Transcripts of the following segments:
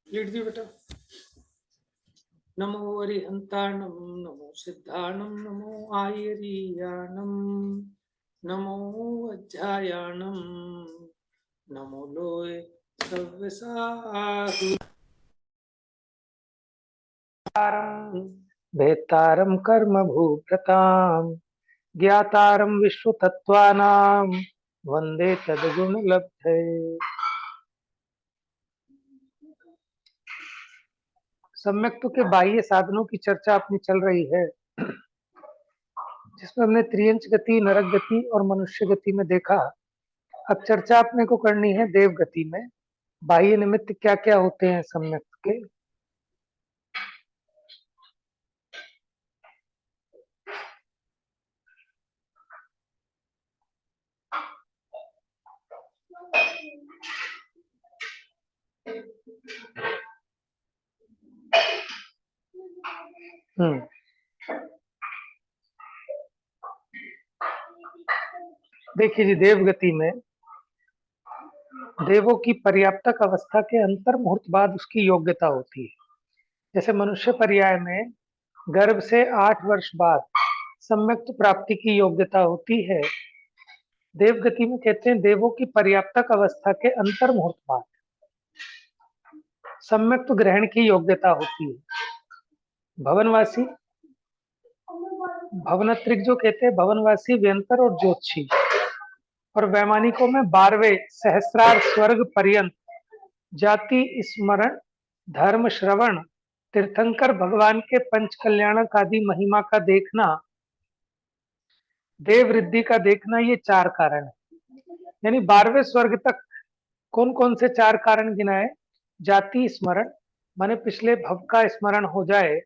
Lead दी बेटा। नमो अरिहंताणं नमो सिद्धाणं नमो आयरीयाणं नमो अध्यायाणं नमो लोय सव्यसाहु भेत्तारं कर्म भूभृतां ज्ञातारं विश्वतत्त्वानां वंदे तद्गुणलब्धये। सम्यक्त्व के बाह्य साधनों की चर्चा अपनी चल रही है, जिसमें हमने त्रियंच गति, नरक गति और मनुष्य गति में देखा। अब चर्चा अपने को करनी है देव गति में। बाह्य निमित्त क्या क्या होते हैं सम्यक्त्व के। देखिए जी, देव गति में देवों की पर्याप्तक अवस्था के अंतर मुहूर्त बाद उसकी योग्यता होती है। जैसे मनुष्य पर्याय में गर्भ से 8 वर्ष बाद सम्यक्त्व प्राप्ति की योग्यता होती है। देव गति में कहते हैं देवों की पर्याप्तक अवस्था के अंतर मुहूर्त बाद सम्यक्त्व ग्रहण की योग्यता होती है। भवनवासी, भवनत्रिक जो कहते हैं भवनवासी, व्यंतर और ज्योतिषी, और वैमानिकों में 12वें सहस्रार स्वर्ग पर्यंत जाति स्मरण, धर्म श्रवण, तीर्थंकर भगवान के पंच कल्याणक आदि महिमा का देखना, देव वृद्धि का देखना, ये 4 कारण है। यानी 12वें स्वर्ग तक कौन कौन से 4 कारण गिनाए? जाति स्मरण, माने पिछले भव का स्मरण हो जाए।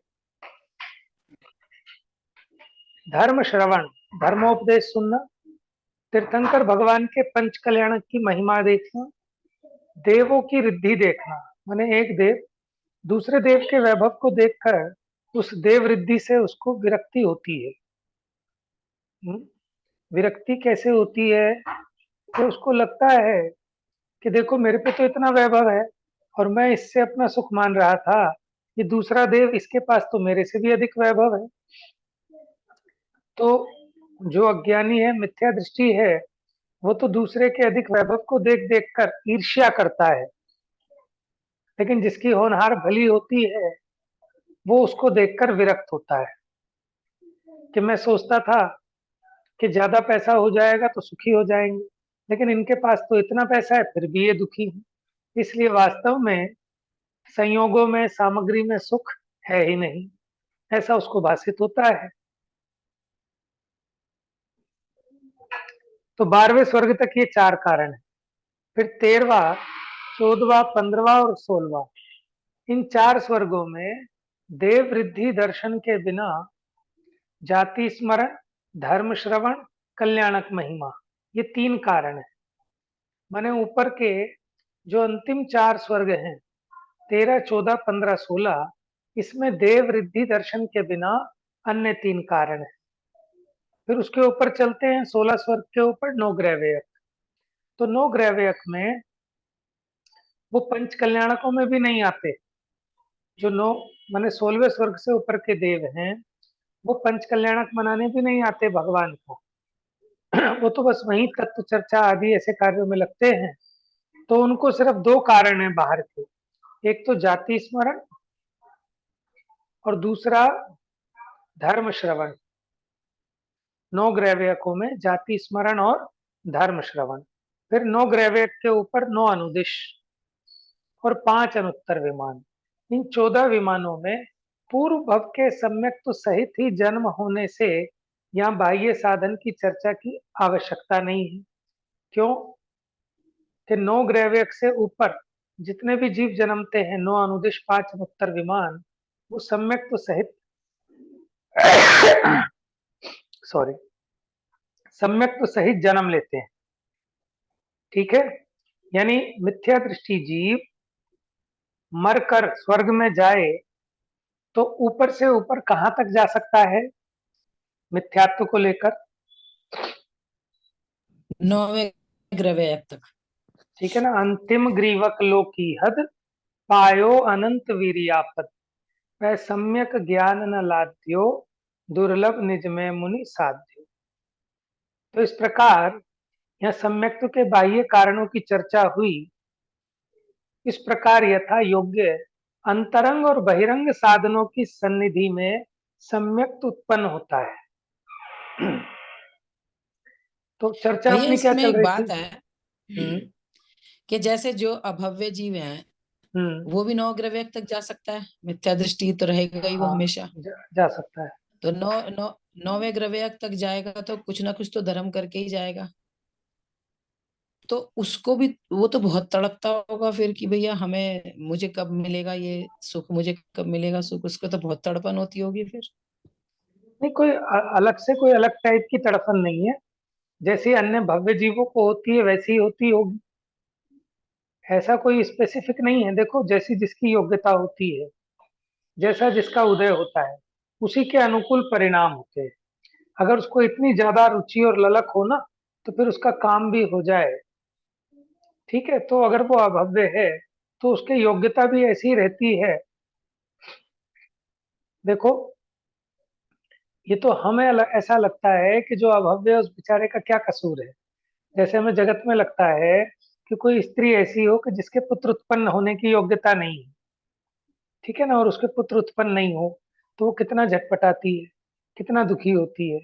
धर्म श्रवण, धर्मोपदेश सुनना। तीर्थंकर भगवान के पंच कल्याणक की महिमा देखना। देवों की रिद्धि देखना, माने एक देव दूसरे देव के वैभव को देखकर उस देव रिद्धि से उसको विरक्ति होती है। विरक्ति कैसे होती है? तो उसको लगता है कि देखो मेरे पे तो इतना वैभव है और मैं इससे अपना सुख मान रहा था, ये दूसरा देव, इसके पास तो मेरे से भी अधिक वैभव है। तो जो अज्ञानी है, मिथ्या दृष्टि है, वो तो दूसरे के अधिक वैभव को देख देख कर ईर्ष्या करता है। लेकिन जिसकी होनहार भली होती है वो उसको देखकर विरक्त होता है कि मैं सोचता था कि ज्यादा पैसा हो जाएगा तो सुखी हो जाएंगे, लेकिन इनके पास तो इतना पैसा है फिर भी ये दुखी है। इसलिए वास्तव में संयोगों में, सामग्री में सुख है ही नहीं, ऐसा उसको भासित होता है। तो 12वें स्वर्ग तक ये 4 कारण है। फिर 13वां, 14वां, 15वां और 16वां, इन 4 स्वर्गों में देव वृद्धि दर्शन के बिना जाति स्मरण, धर्म श्रवण, कल्याणक महिमा, ये 3 कारण है। माने ऊपर के जो अंतिम 4 स्वर्ग हैं, 13, 14, 15, 16, इसमें देव रिद्धि दर्शन के बिना अन्य 3 कारण है। फिर उसके ऊपर चलते हैं 16 स्वर्ग के ऊपर, 9 ग्रहव्यक। तो 9 ग्रहव्यक में वो पंच कल्याणकों में भी नहीं आते। जो 9 माने 16वें स्वर्ग से ऊपर के देव हैं, वो पंच कल्याणक मनाने भी नहीं आते भगवान को। वो तो बस वही तत्व चर्चा आदि ऐसे कार्यों में लगते हैं। तो उनको सिर्फ 2 कारण है बाहर के, एक तो जाति स्मरण और दूसरा धर्म श्रवण। 9 ग्रहव्यकों में जाति स्मरण और धर्म श्रवण। फिर 9 ग्रहव्यक के ऊपर 9 अनुदिश और 5 अनुत्तर विमान। इन 14 विमानों में पूर्व भव के सम्यक तो सहित ही जन्म होने से यहाँ बाह्य साधन की चर्चा की आवश्यकता नहीं है। क्यों कि 9 ग्रहव्यक से ऊपर जितने भी जीव जन्मते हैं, 9 अनुदिश, 5 अनुत्तर विमान, वो सम्यक तो सहित सॉरी सम्यक तो सहित जन्म लेते हैं। ठीक है, यानी मिथ्या दृष्टि जीव मरकर स्वर्ग में जाए तो ऊपर से ऊपर कहां तक जा सकता है मिथ्यात्व को लेकर? 9वें ग्रहव्यक तक। ठीक है ना, अंतिम ग्रीवक लोक की हद पायो अनंत वीर्यापत, वह सम्यक ज्ञान न लाद्यो, दुर्लभ निज में मुनि साध्यो। तो इस प्रकार यह सम्यक्त्व के बाह्य कारणों की चर्चा हुई। इस प्रकार यथा योग्य अंतरंग और बहिरंग साधनों की सन्निधि में सम्यक्त्व उत्पन्न होता है। तो चर्चा भैया अपनी क्या इसमें चल एक रही थी? बात है हम्म। कि जैसे जो अभव्य जीव हैं हम्म। वो भी नौ ग्रह तक जा सकता है, मिथ्या दृष्टि तो रहेगा ही वो हाँ, हमेशा। जा सकता है। तो नौ नौ नौवे ग्रह तक जाएगा तो कुछ ना कुछ तो धर्म करके ही जाएगा। तो उसको भी वो तो बहुत तड़पता होगा फिर कि भैया हमें, मुझे कब मिलेगा ये सुख, मुझे कब मिलेगा सुख, उसको तो बहुत तड़पन होती होगी फिर। नहीं, कोई अलग से कोई अलग टाइप की तड़फन नहीं है। जैसी अन्य भव्य जीवों को होती है वैसी ही होती होगी। ऐसा कोई स्पेसिफिक नहीं है। देखो, जैसी जिसकी योग्यता होती है, जैसा जिसका उदय होता है, उसी के अनुकूल परिणाम होते हैं। अगर उसको इतनी ज्यादा रुचि और ललक हो ना, तो फिर उसका काम भी हो जाए। ठीक है, तो अगर वो अभव्य है तो उसकी योग्यता भी ऐसी रहती है। देखो, ये तो हमें ऐसा लगता है कि जो अभव्य है उस बेचारे का क्या कसूर है। जैसे हमें जगत में लगता है कि कोई स्त्री ऐसी हो कि जिसके पुत्र उत्पन्न होने की योग्यता नहीं है, ठीक है ना, और उसके पुत्र उत्पन्न नहीं हो, तो वो कितना झटपटाती है, कितना दुखी होती है।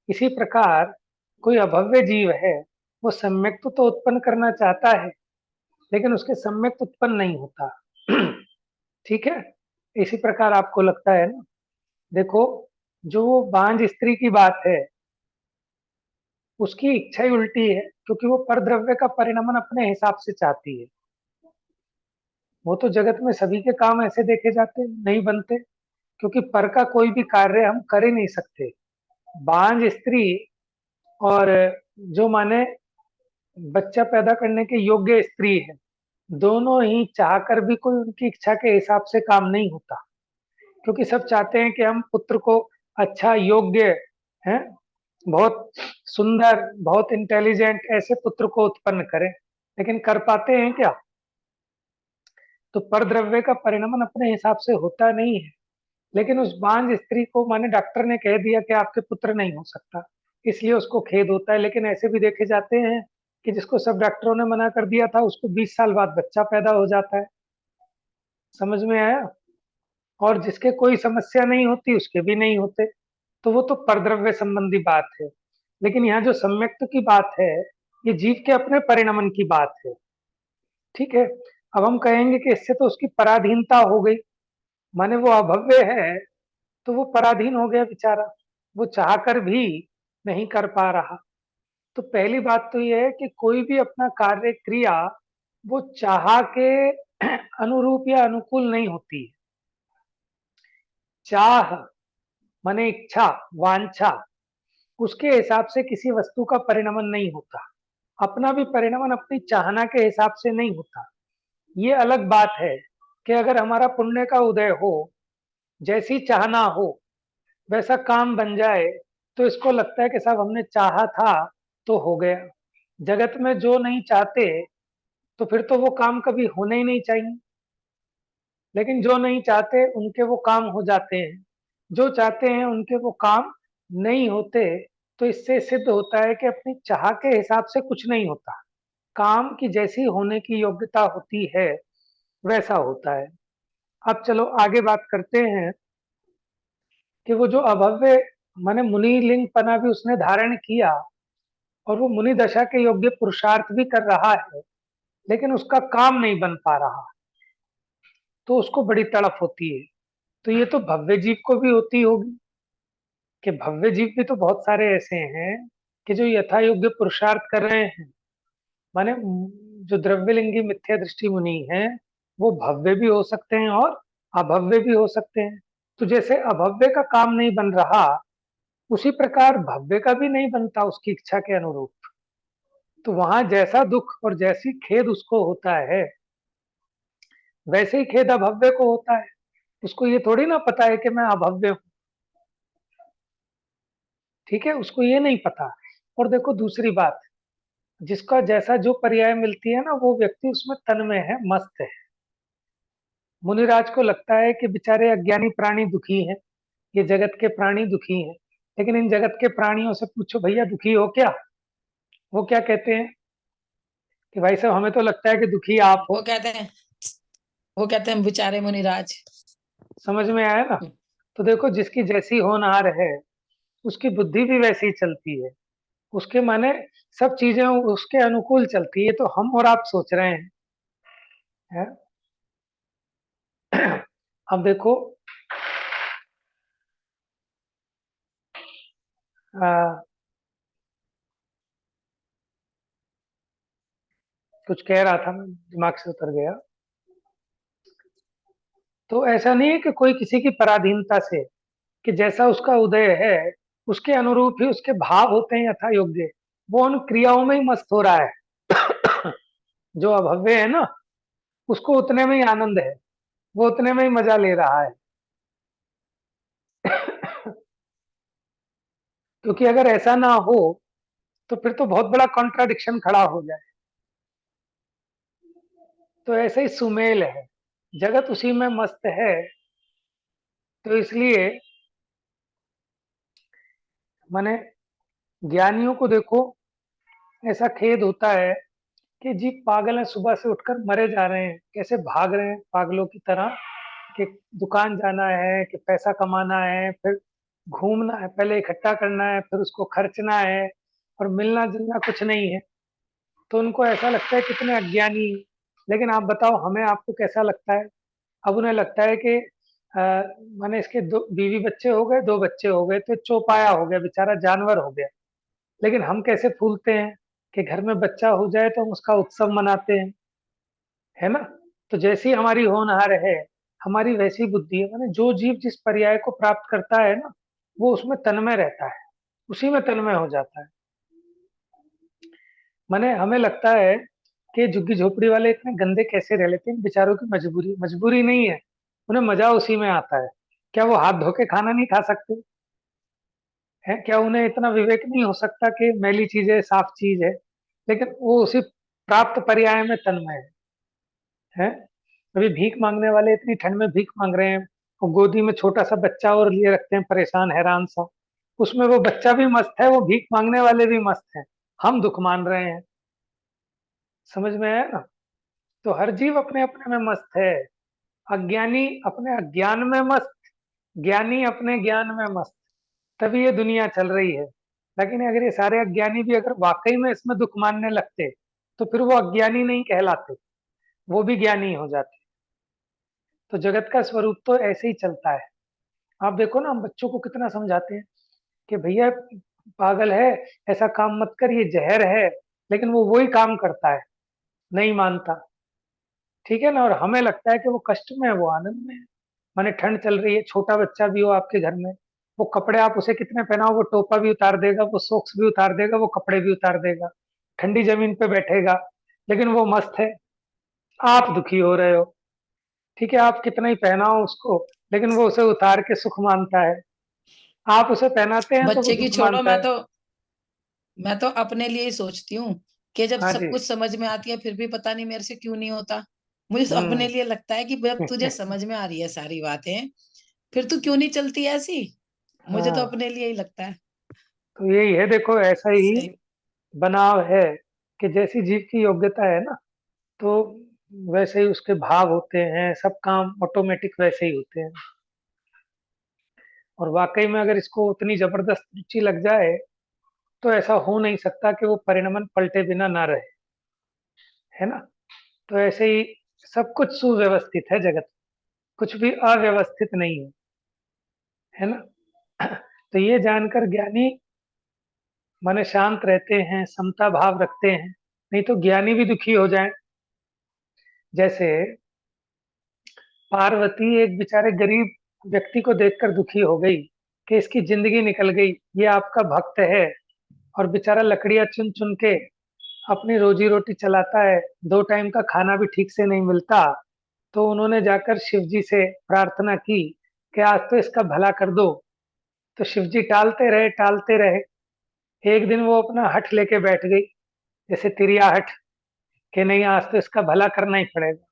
इसी प्रकार कोई अभव्य जीव है, वो सम्यक तो उत्पन्न करना चाहता है, लेकिन उसके सम्यक उत्पन्न नहीं होता। ठीक है। इसी प्रकार आपको लगता है ना, देखो, जो वो बांझ स्त्री की बात है, उसकी इच्छा ही उल्टी है, क्योंकि वो परद्रव्य का परिणमन अपने हिसाब से चाहती है। वो तो जगत में सभी के काम ऐसे देखे जाते नहीं बनते, क्योंकि पर का कोई भी कार्य हम कर ही नहीं सकते। बांझ स्त्री और जो माने बच्चा पैदा करने के योग्य स्त्री है, दोनों ही चाहकर भी कोई उनकी इच्छा के हिसाब से काम नहीं होता। क्योंकि सब चाहते हैं कि हम पुत्र को अच्छा, योग्य है, बहुत सुंदर, बहुत इंटेलिजेंट ऐसे पुत्र को उत्पन्न करें, लेकिन कर पाते हैं क्या? तो परद्रव्य का परिणमन अपने हिसाब से होता नहीं है। लेकिन उस बांझ स्त्री को माने डॉक्टर ने कह दिया कि आपके पुत्र नहीं हो सकता, इसलिए उसको खेद होता है। लेकिन ऐसे भी देखे जाते हैं कि जिसको सब डॉक्टरों ने मना कर दिया था, उसको 20 साल बाद बच्चा पैदा हो जाता है। समझ में आया? और जिसके कोई समस्या नहीं होती उसके भी नहीं होते। तो वो तो परद्रव्य संबंधी बात है। लेकिन यहाँ जो सम्यक्त की बात है, ये जीव के अपने परिणमन की बात है। ठीक है। अब हम कहेंगे कि इससे तो उसकी पराधीनता हो गई, माने वो अभव्य है तो वो पराधीन हो गया बेचारा, वो चाहकर भी नहीं कर पा रहा। तो पहली बात तो ये है कि कोई भी अपना कार्य क्रिया वो चाह के अनुरूप या अनुकूल नहीं होती है। चाह माने इच्छा, वांछा, उसके हिसाब से किसी वस्तु का परिणमन नहीं होता। अपना भी परिणमन अपनी चाहना के हिसाब से नहीं होता। ये अलग बात है कि अगर हमारा पुण्य का उदय हो, जैसी चाहना हो वैसा काम बन जाए, तो इसको लगता है कि साहब हमने चाहा था तो हो गया। जगत में जो नहीं चाहते, तो फिर तो वो काम कभी होने ही नहीं चाहिए। लेकिन जो नहीं चाहते उनके वो काम हो जाते हैं, जो चाहते हैं उनके वो काम नहीं होते। तो इससे सिद्ध होता है कि अपनी चाह के हिसाब से कुछ नहीं होता। काम की जैसी होने की योग्यता होती है वैसा होता है। अब चलो आगे बात करते हैं कि वो जो अभव्य माने मुनि लिंग पना भी उसने धारण किया, और वो मुनि दशा के योग्य पुरुषार्थ भी कर रहा है, लेकिन उसका काम नहीं बन पा रहा, तो उसको बड़ी तड़प होती है। तो ये तो भव्य जीव को भी होती होगी, कि भव्य जीव भी तो बहुत सारे ऐसे हैं कि जो यथा योग्य पुरुषार्थ कर रहे हैं। माने जो द्रव्यलिंगी मिथ्या दृष्टि मुनि है, वो भव्य भी हो सकते हैं और अभव्य भी हो सकते हैं। तो जैसे अभव्य का काम नहीं बन रहा, उसी प्रकार भव्य का भी नहीं बनता उसकी इच्छा के अनुरूप। तो वहां जैसा दुख और जैसी खेद उसको होता है, वैसे ही खेद अभव्य को होता है। उसको ये थोड़ी ना पता है कि मैं अभव्य हूँ। ठीक है, उसको ये नहीं पता। और देखो दूसरी बात, जिसका जैसा जो पर्याय मिलती है ना, वो व्यक्ति उसमें तन्मय है, मस्त है। मुनिराज को लगता है कि बेचारे अज्ञानी प्राणी दुखी हैं, ये जगत के प्राणी दुखी हैं। लेकिन इन जगत के प्राणियों से पूछो भैया दुखी हो क्या, वो क्या कहते हैं कि भाई साहब हमें तो लगता है कि दुखी आप वो हो। कहते हैं वो कहते हैं बेचारे मुनिराज। समझ में आया ना? तो देखो, जिसकी जैसी होनहार है उसकी बुद्धि भी वैसी ही चलती है, उसके माने सब चीजें उसके अनुकूल चलती है। तो हम और आप सोच रहे हैं, है? अब देखो, आ, कुछ कह रहा था, मैं दिमाग से उतर गया। तो ऐसा नहीं है कि कोई किसी की पराधीनता से, कि जैसा उसका उदय है उसके अनुरूप ही उसके भाव होते हैं यथा योग्य, वो उन क्रियाओं में ही मस्त हो रहा है। जो अभव्य है ना, उसको उतने में ही आनंद है, वो उतने में ही मजा ले रहा है। क्योंकि अगर ऐसा ना हो तो फिर तो बहुत बड़ा कॉन्ट्राडिक्शन खड़ा हो जाए। तो ऐसे ही सुमेल है, जगत उसी में मस्त है। तो इसलिए माने ज्ञानियों को देखो, ऐसा खेद होता है कि जी पागल है, सुबह से उठकर मरे जा रहे हैं, कैसे भाग रहे हैं पागलों की तरह, कि दुकान जाना है, कि पैसा कमाना है, फिर घूमना है, पहले इकट्ठा करना है, फिर उसको खर्चना है, और मिलना जुलना कुछ नहीं है। तो उनको ऐसा लगता है कितने अज्ञानी। लेकिन आप बताओ, हमें आपको कैसा लगता है? अब उन्हें लगता है कि अ, माने इसके दो बीवी बच्चे हो गए, दो बच्चे हो गए, तो चौपाया हो गया, बेचारा जानवर हो गया। लेकिन हम कैसे फूलते हैं कि घर में बच्चा हो जाए तो हम उसका उत्सव मनाते हैं, है ना? तो जैसी हमारी होनहार है, हमारी वैसी बुद्धि है। माने जो जीव जिस पर्याय को प्राप्त करता है ना, वो उसमें तन्मय रहता है, उसी में तन्मय हो जाता है। माने हमें लगता है कि झुग्गी झोपड़ी वाले इतने गंदे कैसे रह लेते हैं, बेचारों की मजबूरी मजबूरी नहीं है, उन्हें मजा उसी में आता है। क्या वो हाथ धो के खाना नहीं खा सकते? है क्या उन्हें इतना विवेक नहीं हो सकता कि मैली चीज है साफ चीज है? लेकिन वो उसी प्राप्त पर्याय में तन्मय है। अभी भीख मांगने वाले इतनी ठंड में भीख मांग रहे हैं, वो गोदी में छोटा सा बच्चा और लिए रखते हैं, परेशान हैरान सा। उसमें वो बच्चा भी मस्त है, वो भीख मांगने वाले भी मस्त हैं, हम दुख मान रहे हैं। समझ में आया ना? तो हर जीव अपने अपने में मस्त है। अज्ञानी अपने अज्ञान में मस्त, ज्ञानी अपने ज्ञान में मस्त। तभी ये दुनिया चल रही है। लेकिन अगर ये सारे अज्ञानी भी अगर वाकई में इसमें दुख मानने लगते, तो फिर वो अज्ञानी नहीं कहलाते, वो भी ज्ञानी हो जाते। तो जगत का स्वरूप तो ऐसे ही चलता है। आप देखो ना, हम बच्चों को कितना समझाते हैं कि भैया पागल है, ऐसा काम मत कर, ये जहर है। लेकिन वो वही काम करता है, नहीं मानता। ठीक है ना? और हमें लगता है कि वो कष्ट में है, वो आनंद में है। माने ठंड चल रही है, छोटा बच्चा भी हो आपके घर में, वो कपड़े आप उसे कितने पहनाओ, वो टोपा भी उतार देगा, वो सॉक्स भी उतार देगा, वो कपड़े भी उतार देगा, ठंडी जमीन पे बैठेगा। लेकिन वो मस्त है, आप दुखी हो रहे हो। ठीक है, आप कितना ही पहनाओ उसको, लेकिन वो उसे उतार के सुख मानता है। आप उसे पहनाते हैं तो वो बच्चे की दुख छोड़ो, मानता है। मैं तो अपने लिए ही सोचती हूँ कि जब हाँ सब जी। कुछ समझ में आती है फिर भी पता नहीं मेरे से क्यों नहीं होता। मुझे तो अपने हम्म। लिए लगता है कि जब तुझे समझ में आ रही है सारी बातें, फिर तू क्यों नहीं चलती ऐसी। मुझे तो हाँ, अपने लिए ही लगता है। तो यही है, देखो ऐसा ही सही। बनाव है कि जैसी जीव की योग्यता है ना, तो वैसे ही उसके भाव होते हैं, सब काम ऑटोमेटिक वैसे ही होते हैं। और वाकई में अगर इसको उतनी जबरदस्त रुचि लग जाए, तो ऐसा हो नहीं सकता कि वो परिणमन पलटे बिना ना रहे, है ना? तो ऐसे ही सब कुछ सुव्यवस्थित है जगत, कुछ भी अव्यवस्थित नहीं है ना? तो ये जानकर ज्ञानी माने शांत रहते हैं, समता भाव रखते हैं। नहीं तो ज्ञानी भी दुखी हो जाए। जैसे पार्वती एक बेचारे गरीब व्यक्ति को देखकर दुखी हो गई कि इसकी जिंदगी निकल गई, ये आपका भक्त है और बेचारा लकड़ियां चुन चुन के अपनी रोजी रोटी चलाता है, दो टाइम का खाना भी ठीक से नहीं मिलता। तो उन्होंने जाकर शिव जी से प्रार्थना की कि आज तो इसका भला कर दो। तो शिव जी टालते रहे, टालते रहे। एक दिन वो अपना हठ लेके बैठ गई, जैसे तिरिया हठ, कि नहीं आज तो इसका भला करना ही पड़ेगा।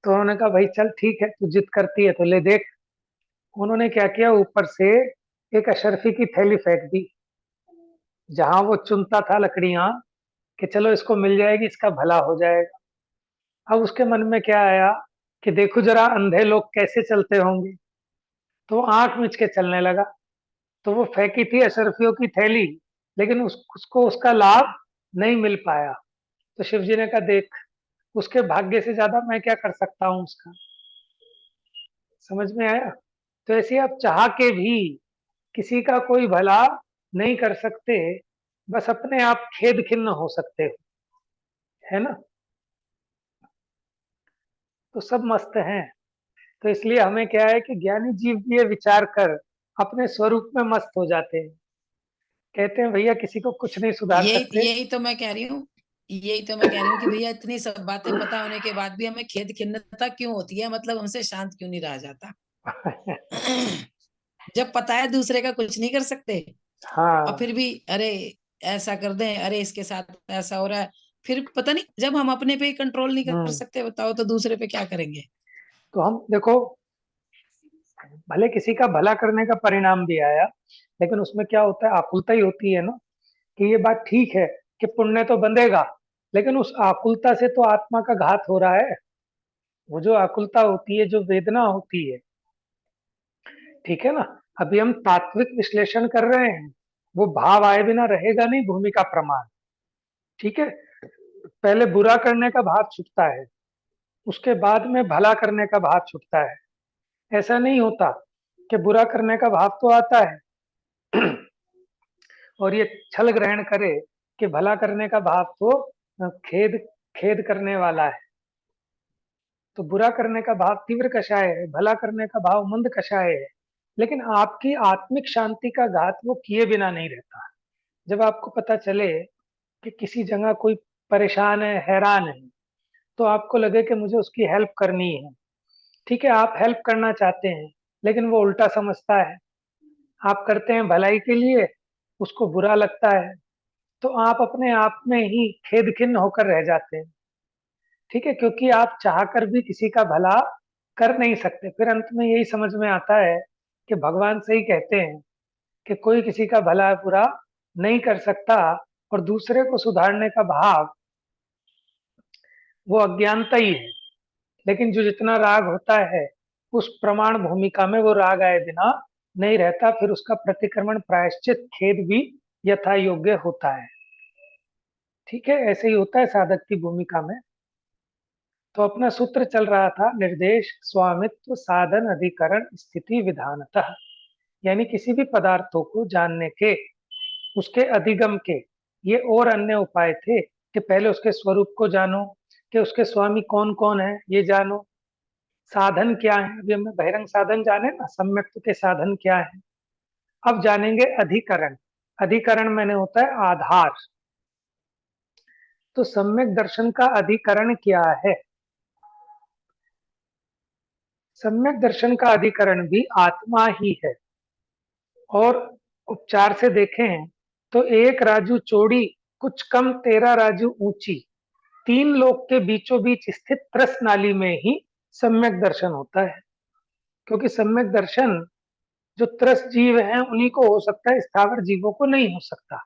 तो उन्होंने कहा भाई चल ठीक है, तू जिद करती है तो ले देख। उन्होंने क्या किया, ऊपर से एक अशर्फी की थैली फेंक दी, जहां वो चुनता था लकड़ियां कि चलो इसको मिल जाएगी, इसका भला हो जाएगा। अब उसके मन में क्या आया कि देखो जरा अंधे लोग कैसे चलते होंगे, तो वो आंख मिच के चलने लगा। तो वो फेंकी थी अशर्फियों की थैली, लेकिन उसको उसका लाभ नहीं मिल पाया। तो शिव जी ने कहा देख, उसके भाग्य से ज्यादा मैं क्या कर सकता हूँ उसका। समझ में आया? तो ऐसे आप चाह के भी किसी का कोई भला नहीं कर सकते, बस अपने आप खेद खिन्न हो सकते हो, है ना। तो सब मस्त हैं। तो इसलिए हमें क्या है कि ज्ञानी जीव भी ये विचार कर अपने स्वरूप में मस्त हो जाते हैं। कहते हैं भैया किसी को कुछ नहीं सुधार यही सकते। यही तो मैं कह रही हूँ, यही तो मैं कह रही हूँ कि भैया इतनी सब बातें पता होने के बाद भी हमें खेद खिन्नता क्यों होती है, मतलब हमसे शांत क्यों नहीं रहा जाता। जब पता है दूसरे का कुछ नहीं कर सकते, और हाँ। फिर भी अरे ऐसा कर दें, अरे इसके साथ ऐसा हो रहा है, फिर पता नहीं, जब हम अपने पे ही कंट्रोल नहीं कर हम्म। सकते बताओ तो दूसरे पे क्या करेंगे। तो हम देखो, भले किसी का भला करने का परिणाम भी आया, लेकिन उसमें क्या होता है, आकुलता ही होती है ना। कि ये बात ठीक है कि पुण्य तो बंधेगा, लेकिन उस आकुलता से तो आत्मा का घात हो रहा है। वो जो आकुलता होती है, जो वेदना होती है, ठीक है ना। अभी हम तात्विक विश्लेषण कर रहे हैं, वो भाव आए बिना रहेगा नहीं भूमि का प्रमाण। ठीक है। पहले बुरा करने का भाव छुटता है, उसके बाद में भला करने का भाव छुटता है। ऐसा नहीं होता कि बुरा करने का भाव तो आता है और ये छल ग्रहण करे कि भला करने का भाव तो खेद खेद करने वाला है। तो बुरा करने का भाव तीव्र कषाय है, भला करने का भाव मंद कषाय है। लेकिन आपकी आत्मिक शांति का घात वो किए बिना नहीं रहता। जब आपको पता चले कि किसी जगह कोई परेशान है, हैरान है, तो आपको लगे कि मुझे उसकी हेल्प करनी है। ठीक है, आप हेल्प करना चाहते हैं, लेकिन वो उल्टा समझता है। आप करते हैं भलाई के लिए, उसको बुरा लगता है, तो आप अपने आप में ही खेद खिन्न होकर रह जाते हैं। ठीक है, क्योंकि आप चाहकर भी किसी का भला कर नहीं सकते। फिर अंत में यही समझ में आता है कि भगवान सही कहते हैं कि कोई किसी का भला बुरा नहीं कर सकता, और दूसरे को सुधारने का भाव वो अज्ञानता ही है। लेकिन जो जितना राग होता है, उस प्रमाण भूमिका में वो राग आए बिना नहीं रहता, फिर उसका प्रतिक्रमण प्रायश्चित खेद भी यथा योग्य होता है। ठीक है, ऐसे ही होता है साधक की भूमिका में। तो अपना सूत्र चल रहा था, निर्देश स्वामित्व साधन अधिकरण स्थिति विधानतः। यानी किसी भी पदार्थों को जानने के, उसके अधिगम के ये और अन्य उपाय थे कि पहले उसके स्वरूप को जानो, कि उसके स्वामी कौन कौन है ये जानो, साधन क्या है। अभी हमने बहिरंग साधन जाने ना, सम्यक्त के साधन क्या है। अब जानेंगे अधिकरण। अधिकरण मैंने होता है आधार। तो सम्यक दर्शन का अधिकरण क्या है? सम्यक दर्शन का अधिकरण भी आत्मा ही है। और उपचार से देखें तो एक राजू चौड़ी, कुछ कम 13 राजू ऊंची, तीन लोक के बीचों बीच स्थित त्रस नाली में ही सम्यक दर्शन होता है। क्योंकि सम्यक दर्शन जो त्रस जीव हैं उन्हीं को हो सकता है, स्थावर जीवों को नहीं हो सकता।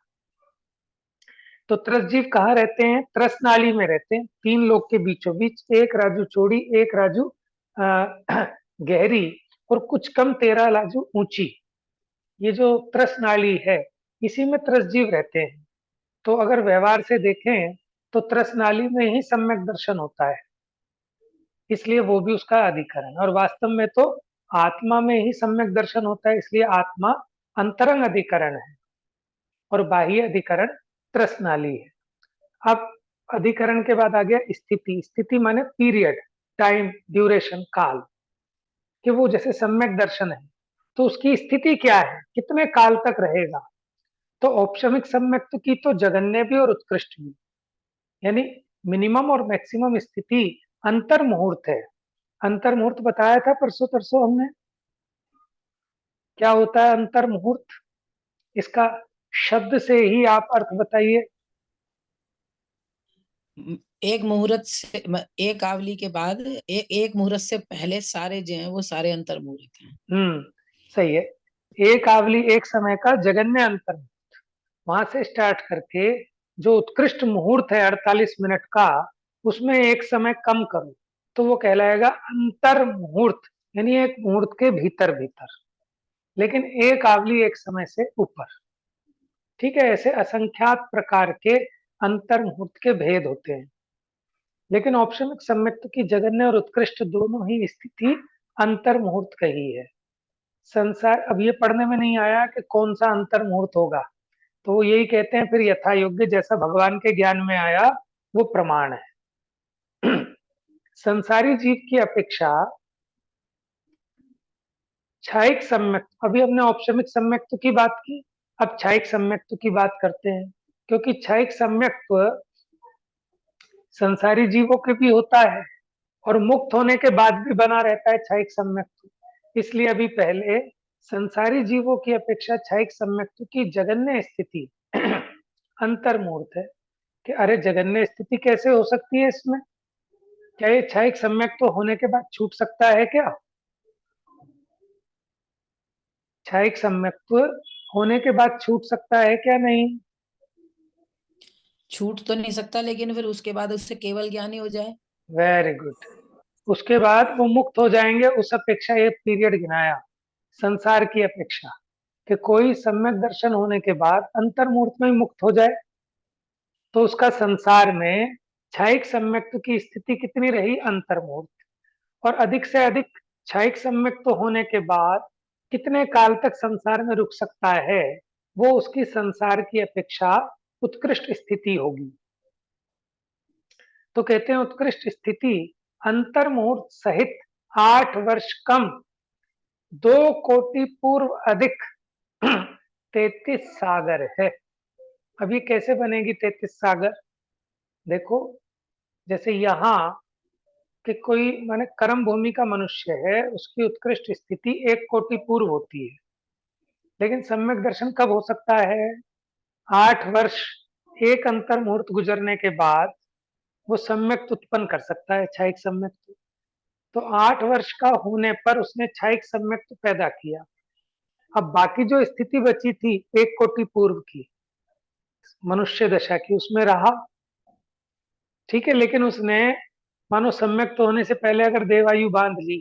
तो त्रस जीव कहाँ रहते हैं? त्रस नाली में रहते हैं, तीन लोक के बीचों बीच, एक राजू चौड़ी, एक राजू गहरी, और कुछ कम 13 राजू ऊंची। ये जो त्रस नाली है, इसी में त्रस जीव रहते हैं। तो अगर व्यवहार से देखें तो त्रस नाली में ही सम्यक दर्शन होता है, इसलिए वो भी उसका अधिकरण। और वास्तव में तो आत्मा में ही सम्यक दर्शन होता है, इसलिए आत्मा अंतरंग अधिकरण है और बाह्य अधिकरण त्रस नाली है। अब अधिकरण के बाद आ गया स्थिति। स्थिति माने पीरियड, टाइम, ड्यूरेशन, काल। कि वो जैसे सम्यक दर्शन है, तो उसकी स्थिति क्या है, कितने काल तक रहेगा। तो औपशमिक सम्यक्त की तो जगन्य भी और उत्कृष्ट भी। यानी मिनिमम और मैक्सिमम स्थिति अंतर मुहूर्त है। अंतर मुहूर्त बताया था परसों तरसों हमने। क्या होता है अंतर मुहूर्त? इसका शब्द से ही आप अर्थ बताइए। एक मुहूर्त से एक आवली के बाद एक मुहूर्त से पहले सारे जो हैं वो सारे अंतर मुहूर्त हैं। सही है। एक आवली एक समय का जगन्य अंतर, वहां से स्टार्ट करके जो उत्कृष्ट मुहूर्त है 48 मिनट का, उसमें एक समय कम करो तो वो कहलाएगा अंतर मुहूर्त, यानी एक मुहूर्त के भीतर भीतर, लेकिन एक आवली एक समय से ऊपर। ठीक है, ऐसे असंख्यात प्रकार के अंतर मुहूर्त के भेद होते हैं, लेकिन औपशमिक सम्यक्त्व की जगन्य और उत्कृष्ट दोनों ही स्थिति अंतर मुहूर्त कही है। संसार, अब ये पढ़ने में नहीं आया कि कौन सा अंतर मुहूर्त होगा, तो वो यही कहते हैं फिर यथा योग्य, जैसा भगवान के ज्ञान में आया वो प्रमाण है। संसारी जीव की अपेक्षा क्षयिक सम्यक्त्व, अभी हमने औपशमिक सम्यक्त्व की बात की, अब क्षयिक सम्यक्त्व की बात करते हैं, क्योंकि क्षयिक सम्यक्त्व संसारी जीवों के भी होता है और मुक्त होने के बाद भी बना रहता है क्षयिक सम्यक्त्व। इसलिए अभी पहले संसारी जीवों की अपेक्षा क्षयिक सम्यक्त्व की जगन्य स्थिति अंतर्मूर्त है। कि अरे जगन्य स्थिति कैसे हो सकती है इसमें, क्या ये क्षयिक सम्यक्त्व होने के बाद छूट सकता है क्या? क्षयिक सम्यक्त्व होने के बाद छूट सकता है क्या? नहीं, छूट तो नहीं सकता, लेकिन फिर उसके बाद उससे केवल ज्ञानी हो जाए। Very good. उसके बाद वो मुक्त हो जाएंगे, उस अपेक्षा ये पीरियड गिनाया संसार की अपेक्षा, कि कोई सम्यक दर्शन होने के बाद अंतर्मूर्त में मुक्त हो जाए, तो उसका संसार में क्षयिक सम्यक्त्व की स्थिति कितनी रही? अंतर्मूर्त। और अधिक से अधिक क्षयिक सम्यक्त्व होने के बाद कितने काल तक संसार में रुक सकता है, वो उसकी संसार की अपेक्षा उत्कृष्ट स्थिति होगी। तो कहते हैं उत्कृष्ट स्थिति अंतर्मुहूर्त सहित 8 वर्ष कम, 2 कोटि पूर्व अधिक 33 सागर है। अब ये कैसे बनेगी 33 सागर? देखो, जैसे यहाँ कि कोई माने कर्म भूमि का मनुष्य है, उसकी उत्कृष्ट स्थिति 1 कोटि पूर्व होती है, लेकिन सम्यक दर्शन कब हो सकता है? 8 वर्ष, एक अंतर मुहूर्त गुजरने के बाद वो सम्यक उत्पन्न कर सकता है, क्षयिक सम्यक। तो 8 वर्ष का होने पर उसने क्षयिक सम्यक पैदा किया। अब बाकी जो स्थिति बची थी 1 कोटि पूर्व की मनुष्य दशा की, उसमें रहा, ठीक है, लेकिन उसने मानो सम्यक तो होने से पहले अगर देवायु बांध ली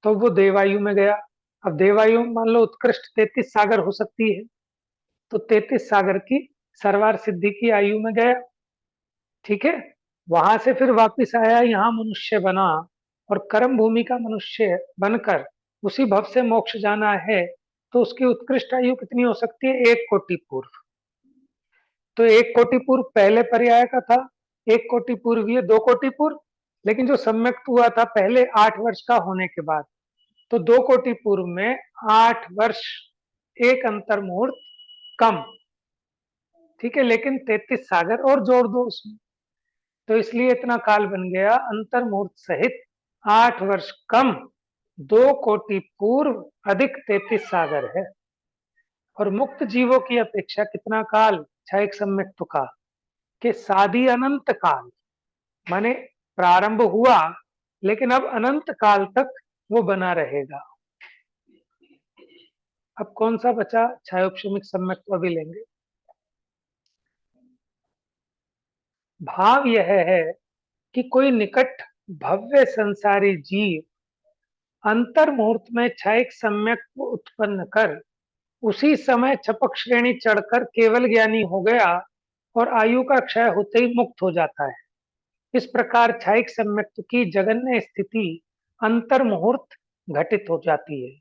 तो वो देवायु में गया। अब देवायु मान लो उत्कृष्ट 33 सागर हो सकती है, तो 33 सागर की सर्वार सिद्धि की आयु में गया, ठीक है। वहां से फिर वापिस आया, यहाँ मनुष्य बना, और कर्म भूमि का मनुष्य बनकर उसी भव से मोक्ष जाना है, तो उसकी उत्कृष्ट आयु कितनी हो सकती है? 1 कोटि पूर्व। तो 1 कोटि पूर्व पहले पर्याय का था, 1 कोटि पूर्व ये 2 कोटि पूर्व, लेकिन जो सम्यक हुआ था पहले 8 वर्ष का होने के बाद, तो 2 कोटि पूर्व में 8 वर्ष एक अंतर मुहूर्त कम, ठीक है, लेकिन 33 सागर और जोड़ दो उसमें, तो इसलिए इतना काल बन गया अंतर मुहूर्त सहित 8 वर्ष कम, 2 कोटि पूर्व अधिक 33 सागर है। और मुक्त जीवों की अपेक्षा कितना काल क्षयिक सम्यक्त्व का? कि सादी अनंत काल, माने प्रारंभ हुआ लेकिन अब अनंत काल तक वो बना रहेगा। अब कौन सा बचा? क्षयोपशमिक सम्यक्त्व भी लेंगे। भाव यह है कि कोई निकट भव्य संसारी जीव अंतर मुहूर्त में क्षयिक सम्यक्त्व उत्पन्न कर उसी समय छपक श्रेणी चढ़कर केवल ज्ञानी हो गया और आयु का क्षय होते ही मुक्त हो जाता है। इस प्रकार क्षयिक सम्यक्त्व की जगन्य स्थिति अंतर मुहूर्त घटित हो जाती है।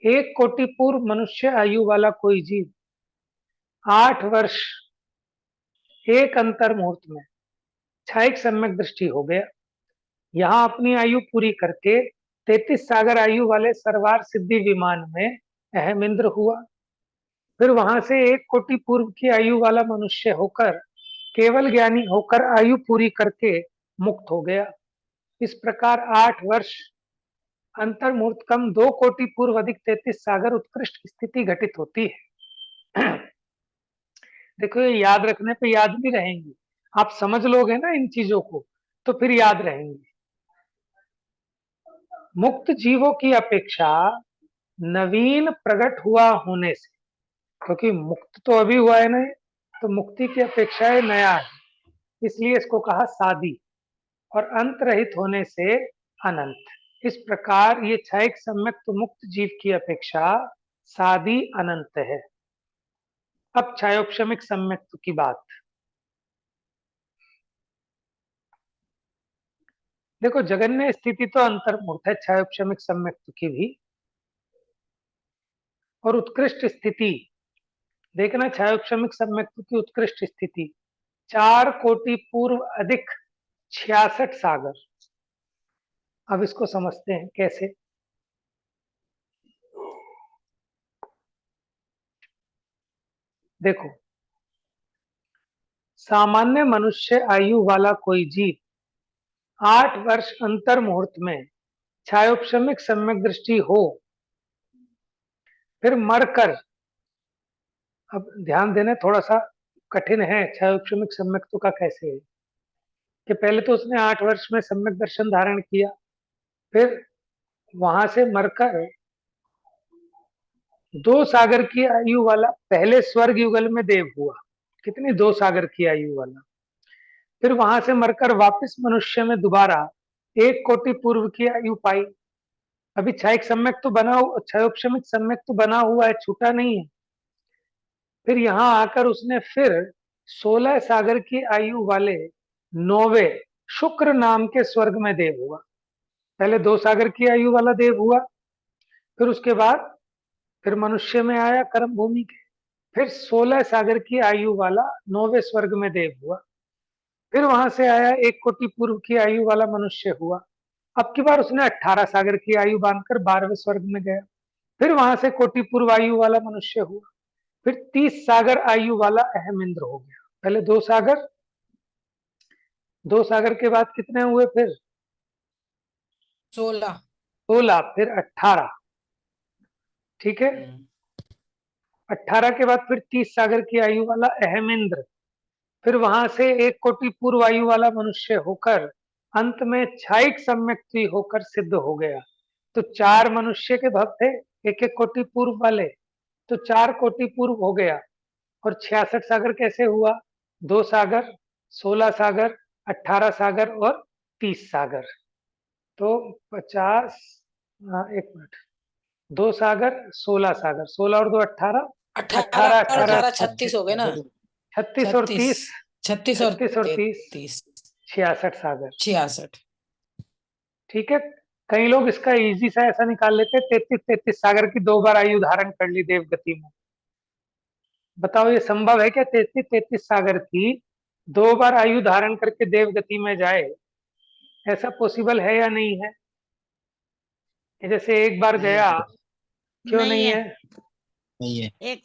1 कोटि पूर्व मनुष्य आयु वाला कोई जीव 8 वर्ष एक अंतर मुहूर्त में क्षयिक सम्यक दृष्टि हो गया, यहाँ अपनी आयु पूरी करके 33 सागर आयु वाले सर्वार सिद्धि विमान में अहम इंद्र हुआ। फिर वहां से 1 कोटि पूर्व की आयु वाला मनुष्य होकर केवल ज्ञानी होकर आयु पूरी करके मुक्त हो गया। इस प्रकार 8 वर्ष अंतर मुहूर्त कम, 2 कोटि पूर्व अधिक 33 सागर उत्कृष्ट स्थिति घटित होती है। देखो ये याद रखने पे याद नहीं रहेंगी, आप समझ लोगे ना इन चीजों को तो फिर याद रहेंगे। मुक्त जीवों की अपेक्षा नवीन प्रकट हुआ होने से, क्योंकि मुक्त तो अभी हुआ है नहीं, तो मुक्ति की अपेक्षा है नया है, इसलिए इसको कहा सादी। और अंत रहित होने से अनंत। इस प्रकार ये क्षयिक सम्यक तो मुक्त जीव की अपेक्षा सादी अनंत है। अब क्षयोपशमिक सम्यक की बात। देखो, जगन्य स्थिति तो अंतर्मुक्त है क्षयोपशमिक सम्यक की भी, और उत्कृष्ट स्थिति देखना, क्षयोपशमिक सम्यक की उत्कृष्ट स्थिति 4 कोटि पूर्व अधिक 66 सागर। अब इसको समझते हैं कैसे। देखो, सामान्य मनुष्य आयु वाला कोई जीव 8 वर्ष अंतर मुहूर्त में क्षयोपशमिक सम्यक दृष्टि हो, फिर मरकर, अब ध्यान देना थोड़ा सा कठिन है क्षयोपशमिक सम्यक का कैसे है, कि पहले तो उसने 8 वर्ष में सम्यक दर्शन धारण किया, फिर वहां से मरकर 2 सागर की आयु वाला पहले स्वर्ग युगल में देव हुआ। कितनी? 2 सागर की आयु वाला। फिर वहां से मरकर वापस मनुष्य में दोबारा 1 कोटि पूर्व की आयु पाई। अभी क्षयिक सम्यक तो बना, क्षयोपशमिक सम्यक तो बना हुआ है, छूटा नहीं है। फिर यहां आकर उसने फिर 16 सागर की आयु वाले 9वें शुक्र नाम के स्वर्ग में देव हुआ। पहले 2 सागर की आयु वाला देव हुआ, फिर उसके बाद फिर मनुष्य में आया कर्म भूमि के, फिर 16 सागर की आयु वाला 9वें स्वर्ग में देव हुआ, फिर वहां से आया 1 कोटि पूर्व की आयु वाला मनुष्य हुआ। अब की बार उसने 18 सागर की आयु बांधकर 12वें स्वर्ग में गया, फिर वहां से कोटि पूर्व आयु वाला मनुष्य हुआ, फिर 30 सागर आयु वाला अहमिंद्र हो गया। पहले 2 सागर, 2 सागर के बाद कितने हुए फिर? 16। 16, फिर 18। ठीक है, 18 के बाद फिर 30 सागर की आयु वाला अहमिंद्र, फिर वहां से 1 कोटि पूर्व आयु वाला मनुष्य होकर अंत में क्षयिक सम्यक्ति होकर सिद्ध हो गया। तो 4 मनुष्य के भव थे, 1 1 कोटि पूर्व वाले, तो 4 कोटि पूर्व हो गया। और 66 सागर कैसे हुआ? 2 सागर, 16 सागर, 18 सागर और 30 सागर। तो 50, हाँ 1 मिनट, 2 सागर, 16 सागर, 16 और 2 18, 18 18 और 18 18 36 हो गए ना। 36 और 36, 30, 36 और 36 और 30 33, 66 सागर। 66। ठीक है, कई लोग इसका इजी सा ऐसा निकाल लेते, 33 33 सागर की 2 बार आयु धारण कर ली देवगति में। बताओ ये संभव है क्या? 33 33 सागर की 2 बार आयु धारण करके देवगति में जाए, ऐसा पॉसिबल है या नहीं है? कि जैसे एक बार नहीं गया, है, क्यों नहीं नहीं है, है? नहीं है। एक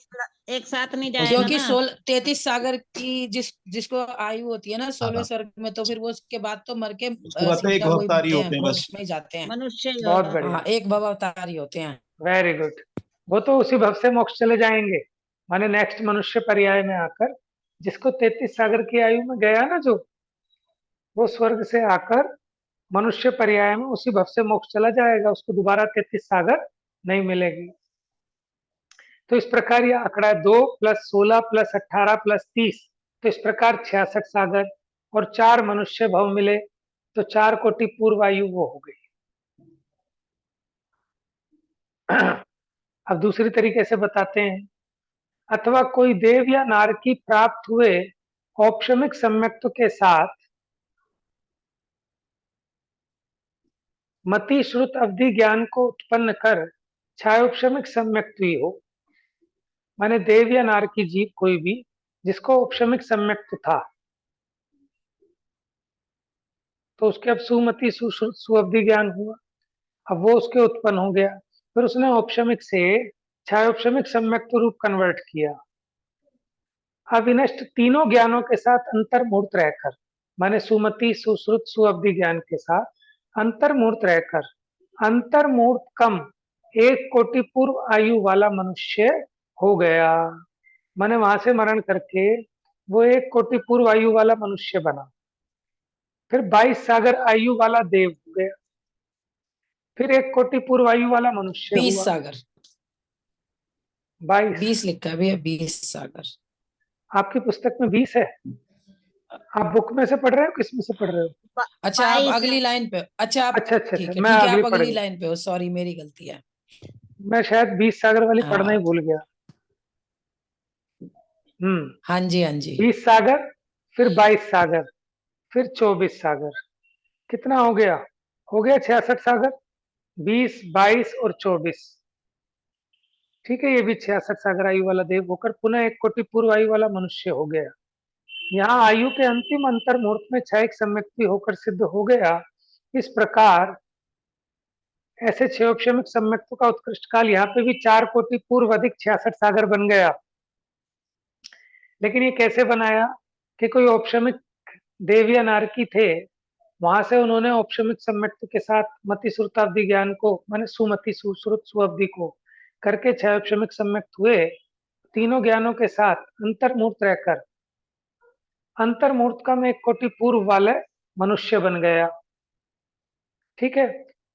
एक साथ नहीं जाएगा क्योंकि ना। 33 सागर की जिसको आयु होती है ना 16वें हाँ, स्वर्ग में, तो फिर वो उसके बाद तो मर के उसके बाद तो एक सीधा वही अवतारी होते हैं बस। मोक्ष में ही जाते हैं। मनुष्य ही बहुत होगा। बढ़िया, हाँ, एक भव अवतारी होते हैं। Very good. वो तो उसी भव से मोक्ष चले जाएंगे, माने नेक्स्ट मनुष्य पर्याय में आकर, जिसको 33 सागर की आयु में गया ना जो, वो स्वर्ग से आकर मनुष्य पर्याय में उसी भव से मोक्ष चला जाएगा, उसको दोबारा 33 सागर नहीं मिलेगी। तो इस प्रकार यह आंकड़ा 2 + 16 + 18 + 30, तो इस प्रकार 66 सागर और 4 मनुष्य भव मिले, तो 4 कोटि पूर्व आयु वो हो गई। अब दूसरी तरीके से बताते हैं, अथवा कोई देव या नारकी प्राप्त हुए औपशमिक सम्यक्त्व के साथ मति श्रुत अवधि ज्ञान को उत्पन्न कर छायोपशमिक सम्यक्त्व हो, माने देव या नारकी जीव कोई भी जिसको औपशमिक सम्यक्त्व था, तो उसके अब सुमति सुश्रुत सुअवधि ज्ञान हुआ, अब वो उसके उत्पन्न हो गया, फिर उसने औपशमिक से छायोपशमिक सम्यक्त्व रूप कन्वर्ट किया। अविनष्ट तीनों ज्ञानों के साथ अंतर्मूर्त रहकर, माने सुमति सुश्रुत सुअवधि ज्ञान के साथ अंतर्मूर्त रहकर, अंतर्मूर्त कम 1 कोटि पूर्व आयु वाला मनुष्य हो गया। माने वहां से मरण करके वो 1 कोटि पूर्व आयु वाला मनुष्य बना। फिर 22 सागर आयु वाला देव हो गया। फिर 1 कोटि पूर्व आयु वाला मनुष्य 20 हुआ। सागर, 22। 20 लिखा है भैया, 20 सागर। आपकी पुस्तक में 20 है? आप बुक में से पढ़ रहे हो, किस में से पढ़ रहे हो? अच्छा, आप 22 अगली लाइन पे, अच्छा आप, अच्छा अच्छा अच्छा, ठीक है मैं ठीक है, अगली आप पढ़ अगली गया। लाइन पे हो, सॉरी मेरी गलती है। मैं शायद 20 सागर वाली पढ़ना ही हाँ भूल गया। हाँ जी हाँ जी। 20 सागर, फिर 22 सागर, फिर 24 सागर। कितना हो गया? हो गया 66 सागर। 20, 22 और 24। ठीक है, ये भी 66 सागर आयु वाला देव होकर पुनः 1 कोटि पूर्व आयु वाला मनुष्य हो गया। यहाँ आयु के अंतिम अंतर मुहूर्त में क्षयिक सम्यक्ति होकर सिद्ध हो गया। इस प्रकार ऐसे क्षयोपशमिक सम्यक्तों का उत्कृष्ट काल यहाँ पे भी 4 कोटि पूर्व अधिक 66 सागर बन गया। लेकिन ये कैसे बनाया कि कोई औपशमिक देव या नारकी थे, वहां से उन्होंने औपशमिक सम्यक्त के साथ मति श्रुताब्दी ज्ञान को, माने सुमति सुश्रुत सुअब्दी को करके 6 औपशमिक सम्यक्त हुए। तीनों ज्ञानों के साथ अंतर्मूर्त रहकर अंतर्मूर्त का में 1 कोटि पूर्व वाले मनुष्य बन गया। ठीक है,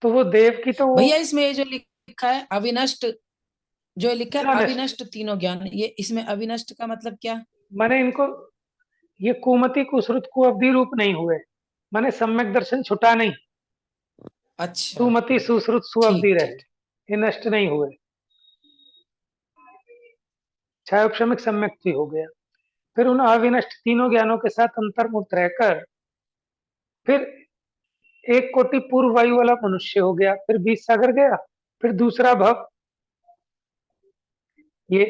तो वो देव की तो वो भैया इसमें ये जो लिखा है अविनष्ट, जो लिखा है नष्ट, अविनष्ट तीनों ज्ञान, ये इसमें अविनष्ट का मतलब क्या? माने इनको ये कुमति कुश्रुत कुअब्दी रूप नहीं हुए, माने सम्यक दर्शन छुटा नहीं, अच्छा सुमति सुश्रुत सुअब्दी ठीक रहे, ठीक। ये नष्ट नहीं हुए, क्षयोपशमिक सम्यक्ति हो गया। फिर उन अविनष्ट तीनों ज्ञानों के साथ अंतर्मुक्त रहकर फिर 1 कोटि पूर्व वायु वाला मनुष्य हो गया। फिर 20 सागर गया, फिर दूसरा भव ये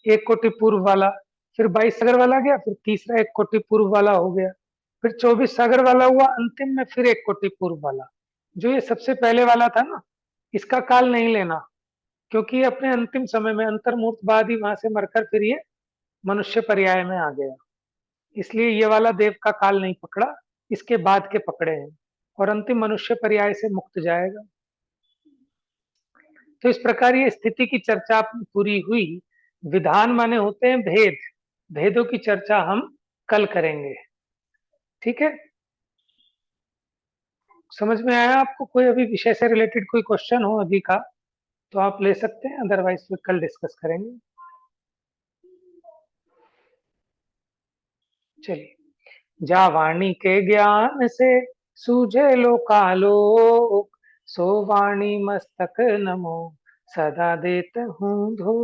1 कोटि पूर्व वाला, फिर 22 सागर वाला गया, फिर तीसरा 1 कोटि पूर्व वाला हो गया, फिर 24 सागर वाला हुआ, अंतिम में फिर 1 कोटि पूर्व वाला। जो ये सबसे पहले वाला था ना, इसका काल नहीं लेना, क्योंकि ये अपने अंतिम समय में अंतर्मूर्त बाद ही वहां से मरकर फिर ये मनुष्य पर्याय में आ गया। इसलिए ये वाला देव का काल नहीं पकड़ा, इसके बाद के पकड़े हैं, और अंतिम मनुष्य पर्याय से मुक्त जाएगा। तो इस प्रकार ये स्थिति की चर्चा अपनी पूरी हुई। विधान माने होते हैं भेद, भेदों की चर्चा हम कल करेंगे। ठीक है, समझ में आया आपको? कोई अभी विषय से रिलेटेड कोई क्वेश्चन हो अभी का तो आप ले सकते हैं, अदरवाइज फिर कल डिस्कस करेंगे। चलिए, जा वाणी के ज्ञान से सूझे लोकालोक, सो वाणी मस्तक नमो सदा देत हूँ धो।